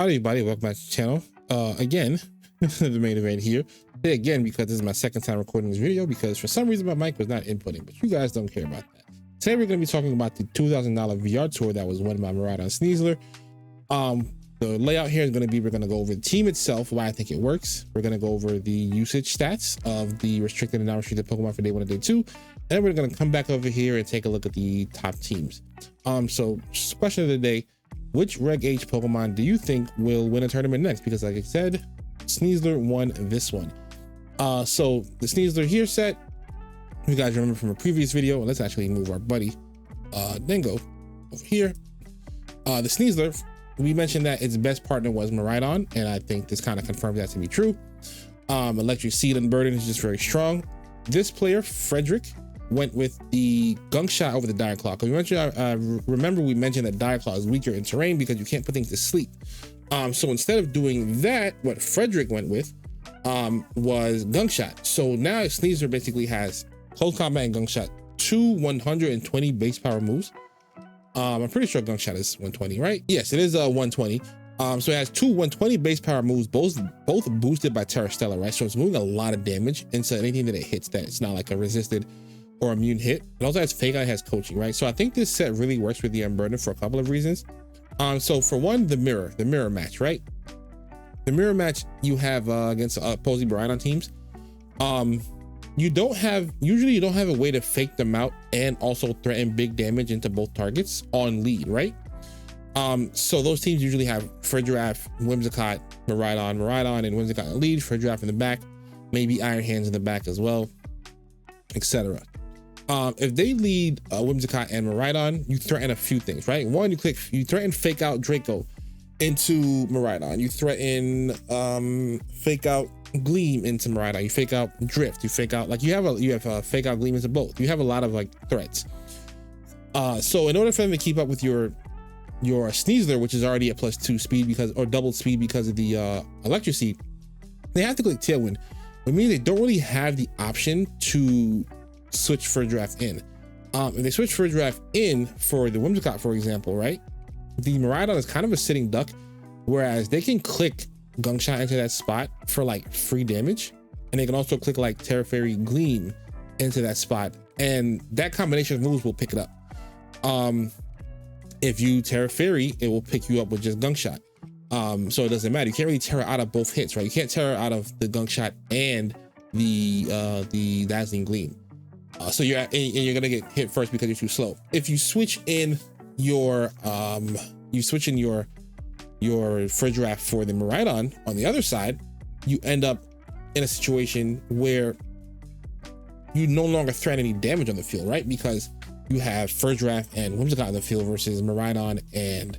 Hi everybody, welcome back to the channel. Again, the main event here. Today again, because this is my second time recording this video because for some reason my mic was not inputting, but you guys don't care about that. Today we're going to be talking about the $2,000 VR tour that was won by Miraidon Sneasler. The layout here is going to be, we're going to go over the team itself, why I think it works. We're going to go over the usage stats of the restricted and non-restricted Pokemon for day 1 and day 2. And we're going to come back over here and take a look at the top teams. So question of the day, which Reg H Pokemon do you think will win a tournament next? Because like I said, Sneasler won this one. So the Sneasler here set, you guys remember from a previous video, let's actually move our buddy Dingo over here. The Sneasler, we mentioned that its best partner was Miraidon, and I think this kind of confirms that to be true. Electric Seed and Burden is just very strong. This player, Frederick, went with the Gunk Shot over the Dire Claw. Because we mentioned, remember we mentioned that Dire Claw is weaker in terrain because you can't put things to sleep. So instead of doing that, what Frederick went with was Gunk Shot. So now Sneasler basically has Close Combat and Gunk Shot, two 120 base power moves. I'm pretty sure Gunk Shot is 120, right? Yes, it is 120. So it has two 120 base power moves, both boosted by Terra Stella, right? So it's moving a lot of damage into anything that it hits that it's not like a resisted or immune hit. It also has Fake Out, has coaching, right? So I think this set really works with the Unburden for a couple of reasons. So for one, the mirror match, right? The mirror match you have against opposing Miraidon teams. Usually you don't have a way to fake them out and also threaten big damage into both targets on lead, right? So those teams usually have Frederaff, Whimsicott, Miraidon, and Whimsicott in the lead, Frederaff in the back, maybe Iron Hands in the back as well, etc. If they lead Whimsicott and Miraidon, you threaten a few things, right? One, you threaten Fake Out Draco into Miraidon. You threaten Fake Out Gleam into Miraidon. You Fake Out Drift. You Fake Out, like you have Fake Out Gleam into both. You have a lot of like threats. So in order for them to keep up with your Sneasler, which is already at +2 speed or double speed because of the Electric Seed, they have to click Tailwind. It means they don't really have the option to switch Frederaff in. If they switch Frederaff in for the Whimsicott, for example, right? The Miraidon is kind of a sitting duck, whereas they can click Gunk Shot into that spot for like free damage, and they can also click like Terra Fairy Gleam into that spot, and that combination of moves will pick it up. If you Terra Fairy, it will pick you up with just Gunk Shot. So it doesn't matter. You can't really Terra out of both hits, right? You can't Terra out of the Gunk Shot and the Dazzling Gleam. So you're gonna get hit first because you're too slow. If you switch in your Frederaff for the Miraidon on the other side, you end up in a situation where you no longer threaten any damage on the field, right? Because you have Frederaff and Whimsicott on the field versus Miraidon and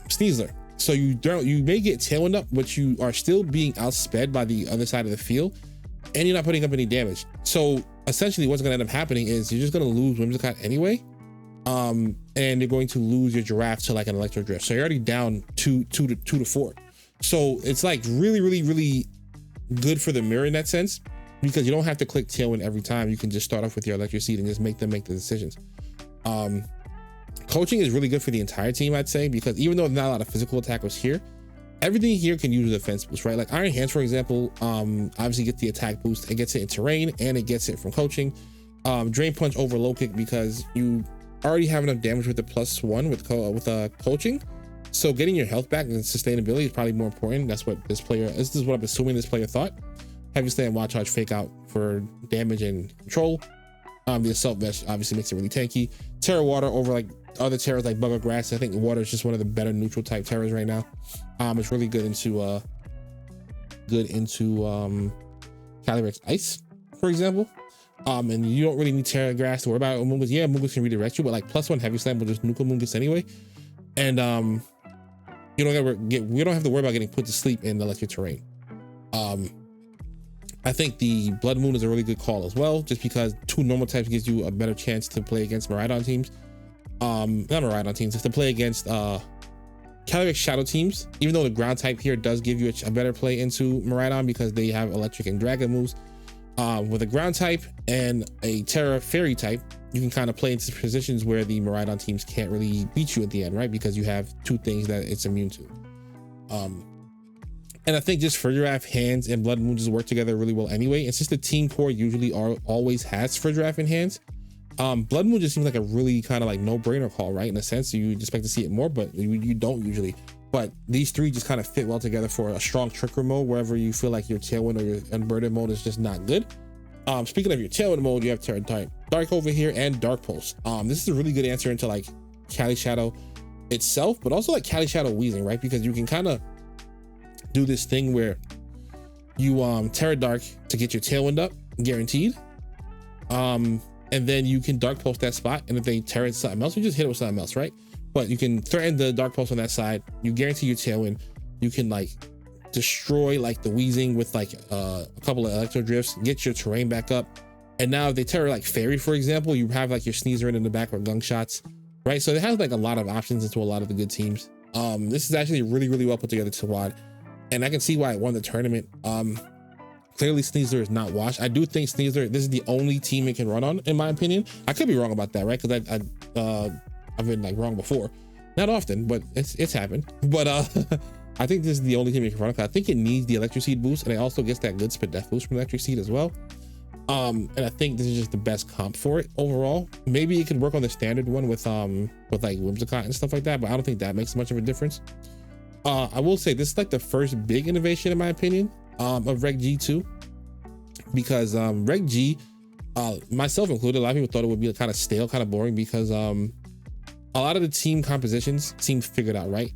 Sneasler. So you may get tailwind up, but you are still being outsped by the other side of the field, and you're not putting up any damage. So essentially what's going to end up happening is you're just going to lose Whimsicott anyway, and you're going to lose your Giraffe to like an Electro Drift. So you're already down 2 to 4. So it's like really good for the mirror in that sense, because you don't have to click Tailwind every time. You can just start off with your Electric Seed and just make the decisions. Coaching is really good for the entire team, I'd say, because even though there's not a lot of physical attackers here, everything here can use a defense boost, right? Like Iron Hands, for example, obviously gets the attack boost. It gets it in terrain and it gets it from coaching. Drain Punch over Low Kick because you already have enough damage with the +1 with coaching. So getting your health back and sustainability is probably more important. This is what I'm assuming this player thought. Heavy Slam, Wild Charge, Fake Out for damage and control. The Assault Vest obviously makes it really tanky. Terra Water over like other terrors like Bug or Grass. I think Water is just one of the better neutral type terrors right now. It's really good into Calyrex Ice, for example. And you don't really need Terra Grass to worry about. Amoonguss, yeah, Amoonguss can redirect you, but like +1 Heavy Slam will just nuke Amoonguss anyway. And we don't have to worry about getting put to sleep in the electric terrain. I think the Blood Moon is a really good call as well, just because 2 normal types gives you a better chance to play against Miraidon teams. Not Miraidon teams, just to play against Calyrex Shadow teams, even though the ground type here does give you a better play into Miraidon because they have electric and dragon moves. With a ground type and a Terra Fairy type, you can kind of play into positions where the Miraidon teams can't really beat you at the end, right? Because you have 2 things that it's immune to. And I think just Fridgeraff, Hands, and Blood Moon just work together really well anyway. It's just the team core usually always has Fridgeraff and Hands. Blood Moon just seems like a really kind of like no-brainer call, right? In a sense, you expect to see it more, but you don't usually. But these three just kind of fit well together for a strong Trickery mode wherever you feel like your Tailwind or your Unburdened mode is just not good. Speaking of your Tailwind mode, you have Terra Type Dark over here and Dark Pulse. This is a really good answer into like Cali Shadow itself, but also like Cali Shadow Weezing, right? Because you can kind of do this thing where you Terra Dark to get your Tailwind up, guaranteed. And then you can Dark Pulse that spot, and if they Terra something else, you just hit it with something else, right? But you can threaten the Dark Pulse on that side, you guarantee your Tailwind, you can like destroy like the Weezing with like a couple of Electro Drifts, get your terrain back up. And now if they Terra like Fairy, for example, you have like your Sneasler in the back or Gung Shots, right? So it has like a lot of options into a lot of the good teams. This is actually really well put together squad, and I can see why it won the tournament. Clearly Sneasler is not washed. I do think Sneasler, this is the only team it can run on, in my opinion. I could be wrong about that, right? Because I've been like wrong before, not often, but it's happened. But I think this is the only team it can run on. I think it needs the Electric Seed boost, and it also gets that good Spit Death boost from Electric Seed as well. And I think this is just the best comp for it overall. Maybe it could work on the standard one with like Whimsicott and stuff like that, but I don't think that makes much of a difference. I will say this is like the first big innovation, in my opinion, of Reg G2, because Reg G, myself included, a lot of people thought it would be kind of stale, kind of boring, because a lot of the team compositions seemed figured out, right?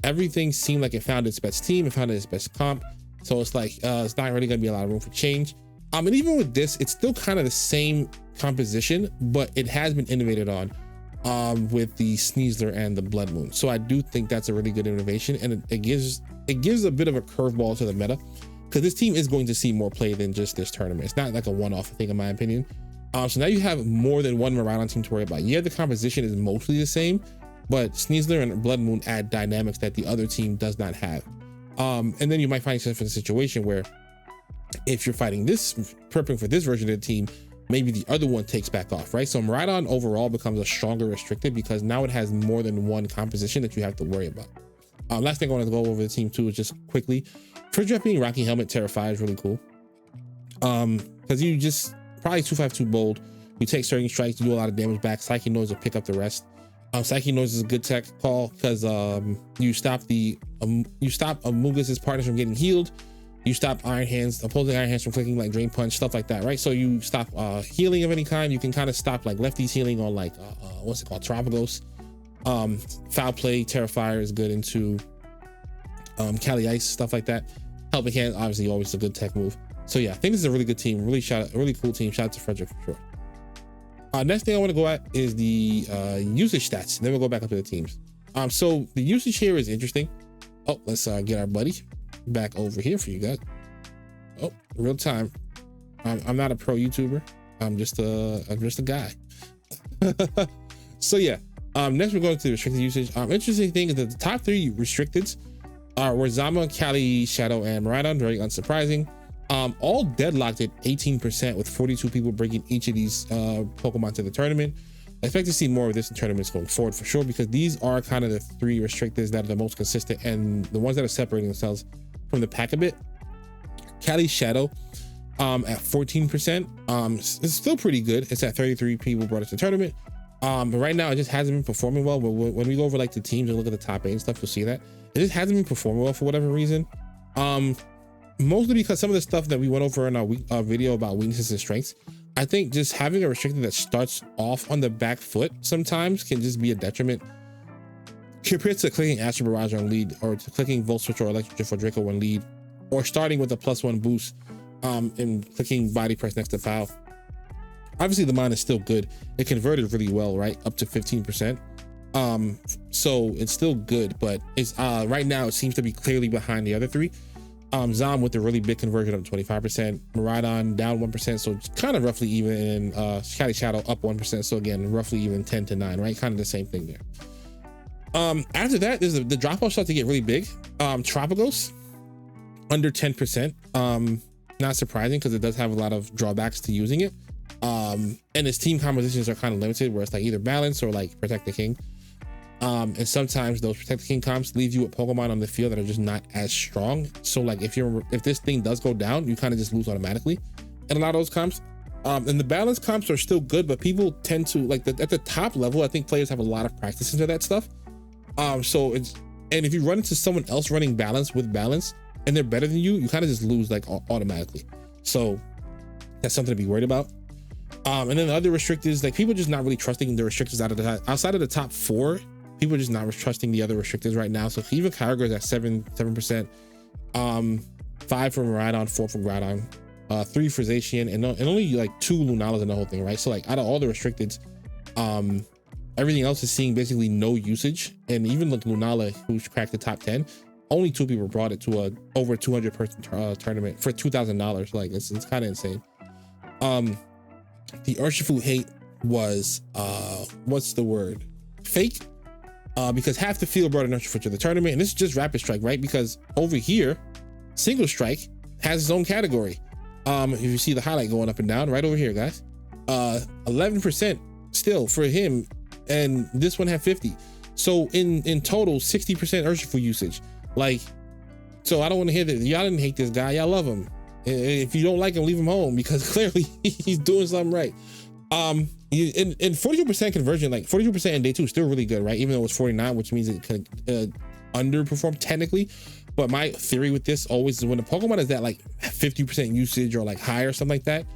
Everything seemed like it found its best team, it found its best comp, so it's like it's not really going to be a lot of room for change. And even with this, it's still kind of the same composition, but it has been innovated on with the Sneasler and the Blood Moon. So I do think that's a really good innovation, and it gives a bit of a curveball to the meta, because this team is going to see more play than just this tournament. It's not like a one-off thing, in my opinion. So now you have more than one Miraidon team to worry about. Yeah, the composition is mostly the same, but Sneasler and Blood Moon add dynamics that the other team does not have. And then you might find yourself in a situation where if you're fighting this, prepping for this version of the team, maybe the other one takes back off, right? So Miraidon overall becomes a stronger restricted because now it has more than one composition that you have to worry about. Last thing I want to go over the team too is just quickly, Fridgeraff being Rocky Helmet Terrify is really cool. Because you just probably 252 bold, you take Surging Strikes, you do a lot of damage back. Psychic Noise will pick up the rest. Psychic Noise is a good tech call because you stop Amoogus's partners from getting healed. You stop opposing Iron Hands from clicking like Drain Punch, stuff like that, right? So you stop healing of any kind. You can kind of stop like lefties healing on like what's it called, Tropicos. Foul Play Terrifier is good into Cali Ice, stuff like that. Helping Hand, obviously always a good tech move. So yeah, I think this is a really good team, really cool team. Shout out to Frederick for sure. Next thing I want to go at is the usage stats. Then we'll go back up to the teams. So the usage here is interesting. Oh, let's get our buddy back over here for you guys. Oh, real time. I'm not a pro YouTuber. I'm just a guy. So yeah. Next we're going to the restricted usage. Interesting thing is that the top three restricteds were Zama, Cali, Shadow, and Miraidon. Very unsurprising. All deadlocked at 18% with 42 people bringing each of these Pokemon to the tournament. I expect to see more of this in tournaments going forward for sure, because these are kind of the three restricteds that are the most consistent and the ones that are separating themselves from the pack a bit. Cali Shadow at 14%. It's still pretty good. It's at 33 people brought it to the tournament. But right now it just hasn't been performing well. But when we go over like the teams and look at the top 8 and stuff, you'll see that it just hasn't been performing well for whatever reason. Mostly because some of the stuff that we went over in our video about weaknesses and strengths, I think just having a restricted that starts off on the back foot sometimes can just be a detriment compared to clicking Astro Barrage on lead, or to clicking Volt Switch or Electric Drift for Draco on lead, or starting with a +1 boost and clicking Body Press next to foul. Obviously the mine is still good. It converted really well, right? Up to 15%. So it's still good, but it's right now it seems to be clearly behind the other three. Zom with a really big conversion up to 25%, Miraidon down 1%, so kind of roughly even, and Cali Shadow up 1%, so again roughly even 10 to 9, right? Kind of the same thing there. After that, there's the drop off start to get really big. Tropicos under 10%. Not surprising because it does have a lot of drawbacks to using it. And its team compositions are kind of limited, where it's like either balance or like Protect the King. And sometimes those Protect the King comps leave you with Pokemon on the field that are just not as strong. So like if this thing does go down, you kind of just lose automatically. And a lot of those comps, and the balance comps are still good, but people tend to like at the top level, I think players have a lot of practice into that stuff. So and if you run into someone else running balance with balance and they're better than you, you kind of just lose like automatically. So that's something to be worried about. And then the other restrictors, like people just not really trusting the restrictors outside of the top 4. People are just not trusting the other restrictors right now. So even Kyogre is at 7%, 5 for Miraidon, 4 for Groudon, 3 for Zacian, and only like 2 Lunalas in the whole thing, right? So like out of all the restricteds, everything else is seeing basically no usage. And even like Lunala, who's cracked the top 10, only 2 people brought it to a over 200 person tournament for $2,000. Like it's kind of insane. The Urshifu hate was what's the word? Fake. Because half the field brought an Urshifu to the tournament, and this is just Rapid Strike, right? Because over here, Single Strike has its own category. If you see the highlight going up and down, right over here, guys, 11% still for him, and this one had 50. So in total, 60% Urshifu usage. Like, so I don't want to hear that y'all didn't hate this guy, y'all love him. If you don't like him, leave him home, because clearly he's doing something right. And 42% conversion, like 42% in day 2 is still really good, right? Even though it's 49, which means it could underperform technically. But my theory with this always is when a Pokemon is at like 50% usage or like higher, something like that,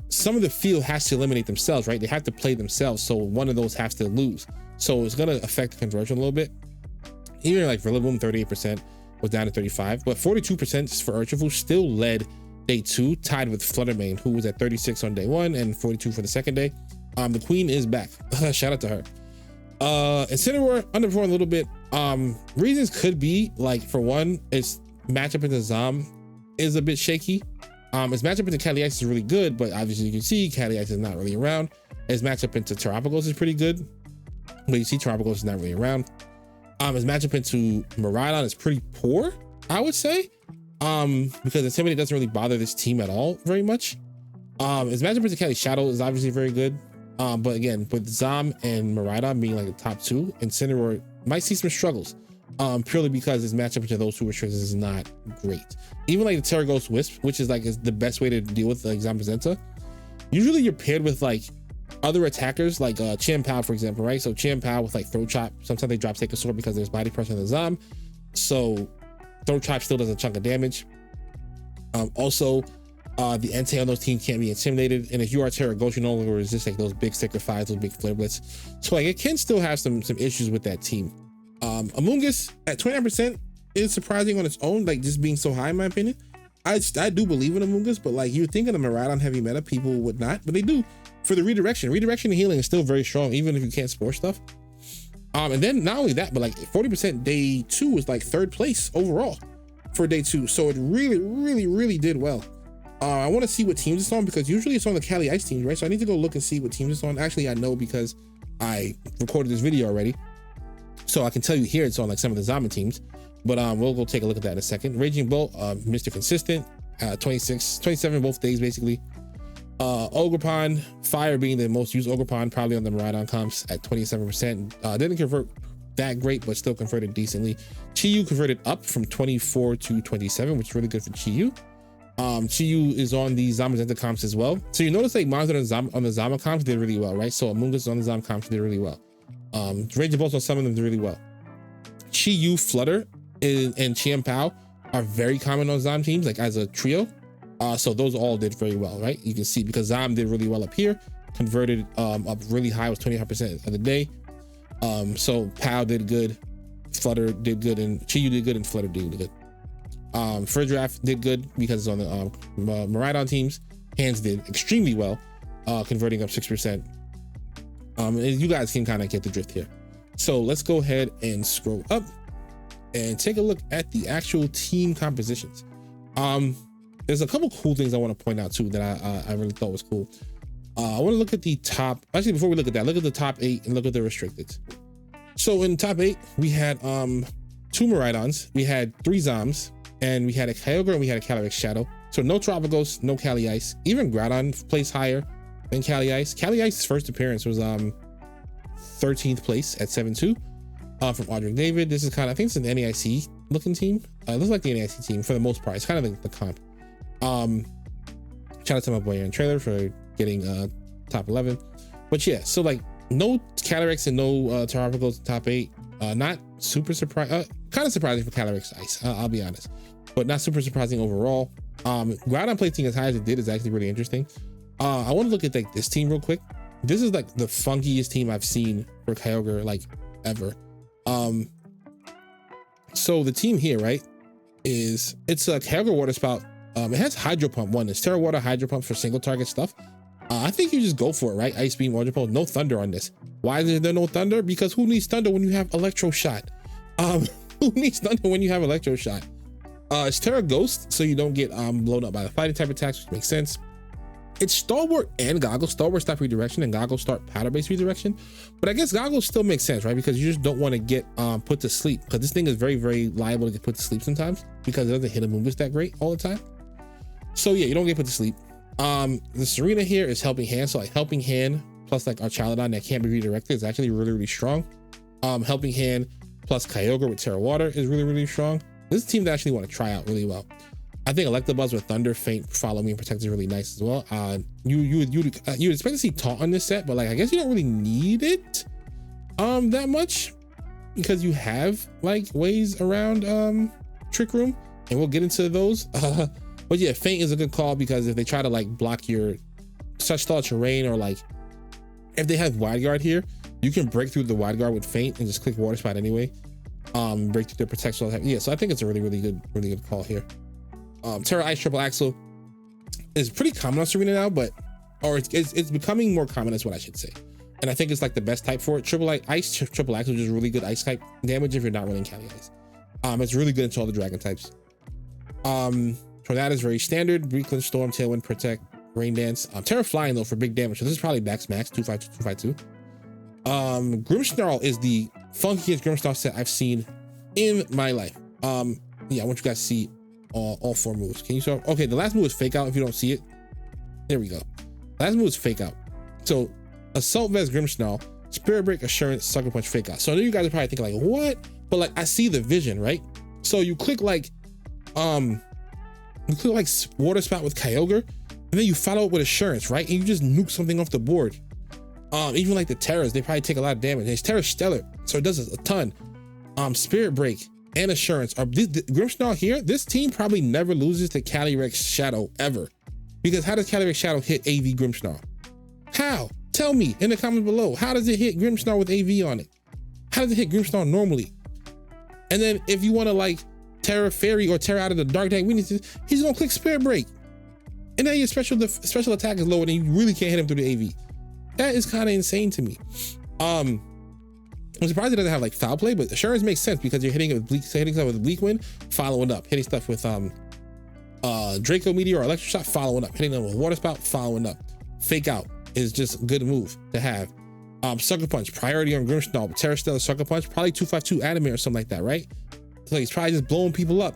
some of the field has to eliminate themselves, right? They have to play themselves, so one of those has to lose. So it's gonna affect the conversion a little bit. Even like for Rillaboom, 38% was down to 35, but 42% for Urshifu still led day 2, tied with Fluttermane, who was at 36 on day 1 and 42 for the second day. The queen is back. Shout out to her. Incineroar underperformed a little bit. Reasons could be like, for one, its matchup into Zom is a bit shaky. Its matchup into Calyrex is really good, but obviously you can see Calyrex is not really around. Its matchup into Terapagos is pretty good, but you see Terapagos is not really around. Its matchup into Miraidon is pretty poor, I would say. Because Intimidate doesn't really bother this team at all very much. Its matchup into Cali Shadow is obviously very good. But again, with Zom and Miraidon being like the top 2, Incineroar might see some struggles. Purely because his matchup into those 2 restrictions is not great. Even like the Terraghost Wisp, which is like the best way to deal with like Zamazenta. Usually you're paired with like other attackers, like Chien-Pao, for example, right? So Chien-Pao with like Throat Chop. Sometimes they drop Take a Sword because there's body pressure on the Zom. So Throat Chop still does a chunk of damage. Also, the Entei on those teams can't be intimidated, and if you are Terraghost, you no longer resist like those big sticker fights, those big flare blitz. So like it can still have some issues with that team. Amoonguss at 29% is surprising on its own, like just being so high in my opinion. I do believe in Amoonguss, but like you think of the Miraidon heavy meta, people would not, but they do for the redirection. Redirection and healing is still very strong, even if you can't sport stuff. And then not only that, but like 40% day 2 was like 3rd place overall for day 2. So it really did well. I want to see what teams it's on, because usually it's on the Cali Ice teams, right? So I need to go look and see what teams it's on. Actually, I know because I recorded this video already. So I can tell you here it's on like some of the Zama teams, but we'll go take a look at that in a second. Raging Bolt, Mr. Consistent, 26, 27 both days basically. Ogerpon, Fire being the most used Ogerpon, probably on the Miraidon comps at 27%. Didn't convert that great, but still converted decently. Chi-Yu converted up from 24 to 27, which is really good for Chi-Yu. Chi-Yu is on the Zamazenta comps as well. So you notice like Monster on the Zama comps did really well, right? So Amoonguss on the Zama comps did really well. Raging Bolts on some of them did really well. Chi-Yu, Flutter, and Chien-Pao are very common on Zom teams, like as a trio. So those all did very well, right? You can see because Zom did really well up here, converted up really high, was 25% of the day. So Pao did good, Flutter did good, and Chi-Yu did good, and Flutter did good. Furdraft did good because it's on the Miraidon teams. Hands did extremely well, converting up 6%. And you guys can kind of get the drift here. So let's go ahead and scroll up and take a look at the actual team compositions. There's a couple cool things I want to point out too that I really thought was cool. I want to look at the top. Actually, before we look at that, look at the top 8 and look at the restricted. So in the top 8, we had 2 Miraidons, we had 3 Zoms, and we had a Kyogre and we had a Calyrex Shadow. So no Terapagos, no Cali Ice. Even Groudon placed higher than Cali Ice. Cali Ice's first appearance was 13th place at 7-2 from Audrey David. This is kind of, I think it's an NAIC looking team. It looks like the NAIC team for the most part. It's kind of like the comp. Shout out to my boy Aaron Trailer for getting top 11. But yeah, so like no Calyrex and no Terrapagos top 8. Not super surprised. Kind of surprising for Calyrex Ice, I'll be honest, but not super surprising overall. Groudon placing as high as it did is actually really interesting. I want to look at like this team real quick. This is like the funkiest team I've seen for Kyogre like ever. So the team here, right, it's a Kyogre Water Spout. It has Hydro Pump 1. It's Terra Water Hydro Pump for single target stuff. I think you just go for it, right? Ice Beam, Water Pulse, no Thunder on this. Why is there no Thunder? Because who needs Thunder when you have Electro Shot? Who needs Thunder when you have Electro Shot? It's Terra Ghost, so you don't get blown up by the fighting type attacks, which makes sense. It's Stalwart and Goggles. Stalwart start redirection and Goggles start powder-based redirection. But I guess Goggles still makes sense, right? Because you just don't want to get put to sleep, because this thing is very, very liable to get put to sleep sometimes because it doesn't hit a Moongus that great all the time. So yeah, you don't get put to sleep. The Serena here is Helping Hand. So like Helping Hand plus like our Chaladon that can't be redirected is actually really, really strong. Helping Hand plus Kyogre with Terra Water is really, really strong. This is a team that I actually want to try out really well. I think Electabuzz with Thunder, Faint, Follow Me, and Protect is really nice as well. You would expect to see Taunt on this set, but like I guess you don't really need it that much because you have like ways around Trick Room, and we'll get into those. But yeah, Faint is a good call because if they try to like block your such stall terrain, or like if they have Wide Guard here, you can break through the Wide Guard with Faint and just click Water Spout anyway. Break through their protection. Yeah, so I think it's a really, really good call here. Terra Ice Triple Axle is pretty common on Serena now, but it's becoming more common, is what I should say. And I think it's like the best type for it. Triple Ice Triple Axle is just really good ice type damage if you're not running Cali Ice. It's really good into all the dragon types. Tornado is very standard. Reclin, Storm, Tailwind, Protect, Rain Dance. Terra Flying though for big damage. So this is probably max 252. Grimmsnarl is the funkiest Grimmsnarl set I've seen in my life. Yeah, I want you guys to see all 4 moves. Can you show? Okay, the last move is Fake Out. If you don't see it, there we go. Last move is Fake Out. So Assault Vest, Grimmsnarl, Spirit Break, Assurance, Sucker Punch, Fake Out. So I know you guys are probably thinking like, what? But like I see the vision, right? So you click like Water Spout with Kyogre, and then you follow up with Assurance, right? And you just nuke something off the board. Even like the Terras, they probably take a lot of damage. It's Terra Stellar, so it does a ton. Spirit Break and Assurance are the Grimmsnarl here. This team probably never loses to Calyrex Shadow ever, because how does Calyrex Shadow hit AV Grimmsnarl? How? Tell me in the comments below. How does it hit Grimmsnarl with AV on it? How does it hit Grimmsnarl normally? And then if you want to like Terra Fairy or Terra out of the Dark Tank weaknesses, he's gonna click Spirit Break, and then your special attack is lower, and you really can't hit him through the AV. That is kind of insane to me. I'm surprised it doesn't have like Foul Play, but Assurance makes sense because you're hitting it with hitting stuff with Bleak Wind, following up, hitting stuff with Draco Meteor or Electric Shot, following up, hitting them with Water Spout, following up. Fake Out is just a good move to have. Sucker Punch, priority on Grimmsnarl, Terra Stellar Sucker Punch, probably 252 Adamir or something like that, right? So he's probably just blowing people up.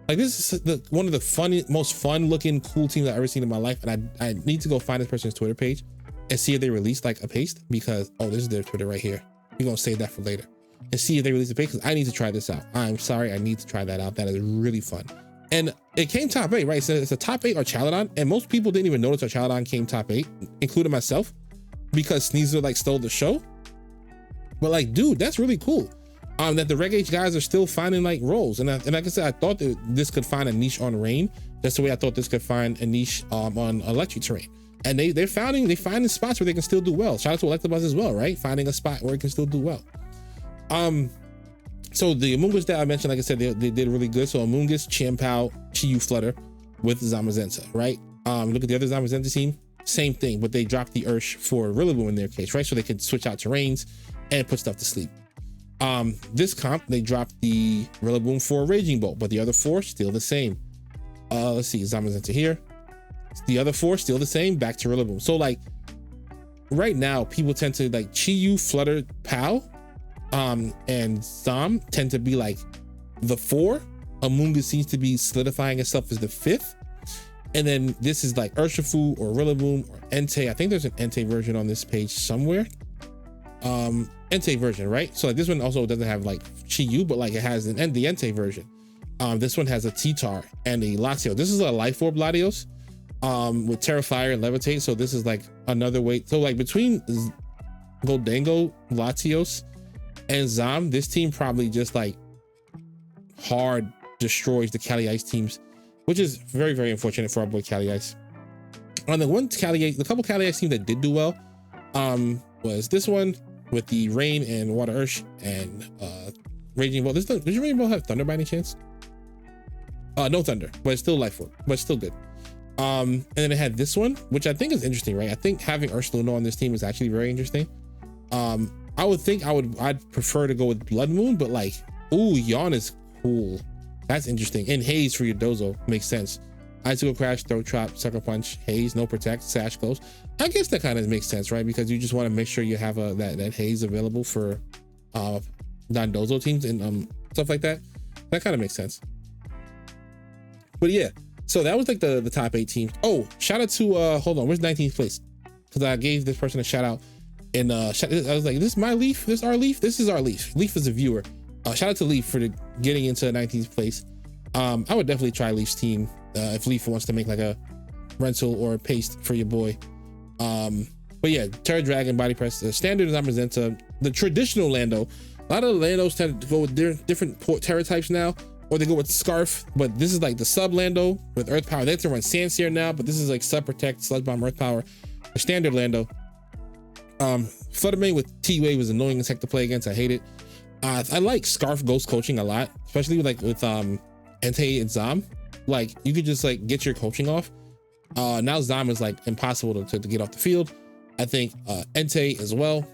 Like this is one of the most fun looking cool teams I've ever seen in my life, and I need to go find this person's Twitter page and see if they released like a paste, because this is their Twitter right here. We're gonna save that for later and see if they release a paste, because I need to try this out. I'm sorry, I need to try that out. That is really fun. And it came top 8, right? So it's a top 8 Archaladon, and most people didn't even notice Archaladon came top 8, including myself, because Sneasler like stole the show. But like, dude, that's really cool. That the Reg H guys are still finding like roles, and like I said, I thought that this could find a niche on rain. That's the way I thought this could find a niche on electric terrain. And they're finding spots where they can still do well. Shout out to Electabuzz as well, right? Finding a spot where it can still do well. So the Amoonguss that I mentioned, like I said, they did really good. So Amoonguss, Chimpao, Chi-Yu, Flutter with Zamazenta, right? Look at the other Zamazenta team, same thing, but they dropped the Ursh for Rillaboom in their case, right? So they could switch out terrains and put stuff to sleep. This comp, they dropped the Rillaboom for Raging Bolt, but the other 4 still the same. Let's see, Zamazenta here. The other 4 still the same, back to Rillaboom. So like right now, people tend to like Chi-Yu, Flutter, Pow, and Zam tend to be like the 4. Amoonguss seems to be solidifying itself as the 5th. And then this is like Urshifu or Rillaboom or Entei. I think there's an Entei version on this page somewhere. Entei version, right? So like this one also doesn't have like Chi-Yu, but like it has the Entei version. This one has a T-Tar and a Latios. This is a Life Orb Latios with Terra Fire and Levitate. So this is like another way. So like between Goldango, Latios, and Zam, this team probably just like hard destroys the Cali Ice teams, which is very, very unfortunate for our boy Cali Ice. On the couple Cali Ice teams that did do well was this one with the Rain and Water Ursh and Raging Ball. Does your Raging Ball have Thunder by any chance? No Thunder, but it's still Life Orb, but it's still good. And then it had this one, which I think is interesting, right? I think having Ursula on this team is actually very interesting. I would think I'd prefer to go with Blood Moon, but like, ooh, Yawn is cool. That's interesting. And Haze for your Dozo makes sense. Icicle Crash, Throat Trap, Sucker Punch, Haze, no Protect, Sash Close. I guess that kind of makes sense, right? Because you just want to make sure you have that Haze available for non-Dozo teams and stuff like that. That kind of makes sense. But yeah, so that was like the top 8 teams. Oh, shout out to hold on, where's 19th place? Because I gave this person a shout out. And I was like, this is my Leaf? This is our Leaf? This is our Leaf. Leaf is a viewer. Shout out to Leaf for getting into 19th place. I would definitely try Leaf's team if Leaf wants to make like a rental or a paste for your boy. But yeah, Terra Dragon, Body Press, the standard represents the traditional Lando. A lot of the Landos tend to go with different Terra types now, or they go with Scarf, but this is like the sub Lando with Earth Power. They have to run Sandsear now, but this is like Sub Protect, Sludge Bomb, Earth Power, the standard Lando. Fluttermane with T-Wave is annoying as heck to play against. I hate it. I like Scarf Ghost coaching a lot, especially with Entei and Zam. Like you could just like get your coaching off. Now Zam is like impossible to get off the field. I think Entei as well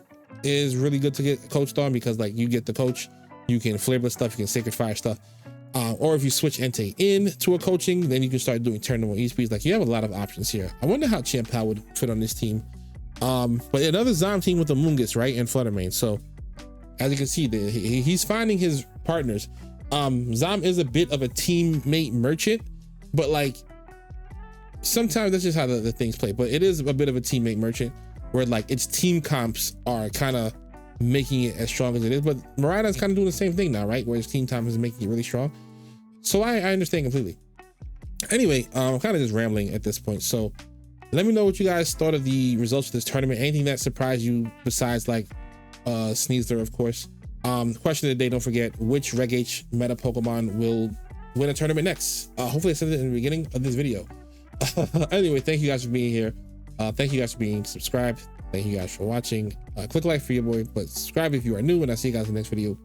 is really good to get coached on, because like you get the coach, you can Flavorless stuff, you can Sacred Fire stuff. Or if you switch Entei in to a coaching, then you can start doing tournament E-Speeds. Like you have a lot of options here. I wonder how Champ Pal would fit on this team. But another Zam team with the Moongus, right? And Fluttermane. So as you can see, he's finding his partners. Zam is a bit of a teammate merchant, but like sometimes that's just how the things play. But it is a bit of a teammate merchant where like its team comps are kind of making it as strong as it is. But Miraidon's kind of doing the same thing now, right? Where his team time is making it really strong. So I understand completely. Anyway, I'm kind of just rambling at this point. So let me know what you guys thought of the results of this tournament. Anything that surprised you besides like Sneasler, of course. Question of the day, don't forget, which Reg H meta Pokemon will win a tournament next? Hopefully I said it in the beginning of this video. Anyway, thank you guys for being here. Thank you guys for being subscribed. Thank you guys for watching. Click like for your boy, but subscribe if you are new, and I'll see you guys in the next video.